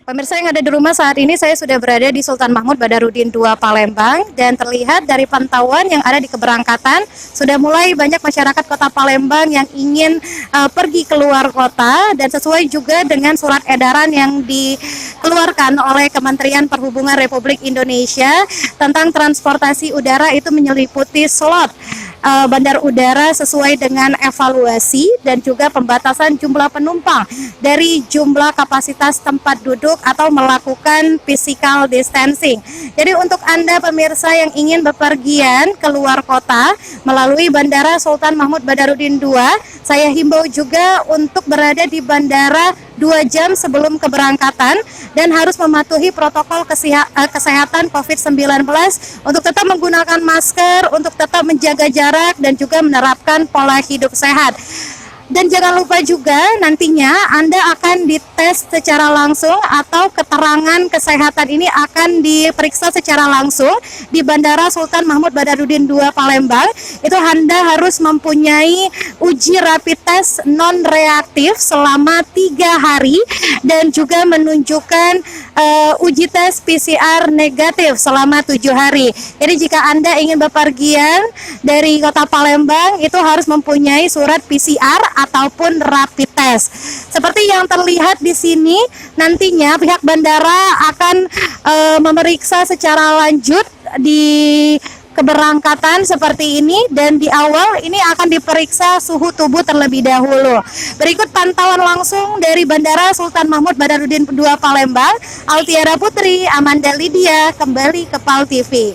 Pemirsa yang ada di rumah, saat ini saya sudah berada di Sultan Mahmud Badarudin II Palembang, dan terlihat dari pantauan yang ada di keberangkatan sudah mulai banyak masyarakat Kota Palembang yang ingin pergi keluar kota, dan sesuai juga dengan surat edaran yang dikeluarkan oleh Kementerian Perhubungan Republik Indonesia tentang transportasi udara, itu menyeliputi slot bandar udara sesuai dengan evaluasi dan juga pembatasan jumlah penumpang dari jumlah kapasitas tempat duduk atau melakukan physical distancing. Jadi untuk Anda pemirsa yang ingin bepergian keluar kota melalui Bandara Sultan Mahmud Badarudin II, saya himbau juga untuk berada di bandara 2 jam sebelum keberangkatan dan harus mematuhi protokol kesehatan COVID-19 untuk tetap menggunakan masker, untuk tetap menjaga jarak dan juga menerapkan pola hidup sehat. Dan jangan lupa juga nantinya Anda akan dites secara langsung atau keterangan kesehatan ini akan diperiksa secara langsung di Bandara Sultan Mahmud Badarudin II Palembang. Itu Anda harus mempunyai uji rapid test non reaktif selama 3 hari dan juga menunjukkan uji tes PCR negatif selama 7 hari. Jadi jika Anda ingin bepergian dari Kota Palembang itu harus mempunyai surat PCR ataupun rapid test. Seperti yang terlihat di sini, nantinya pihak bandara akan memeriksa secara lanjut di keberangkatan seperti ini, dan di awal ini akan diperiksa suhu tubuh terlebih dahulu. Berikut pantauan langsung dari Bandara Sultan Mahmud Badarudin II Palembang. Altiara Putri, Amanda Lydia, kembali ke PAL TV.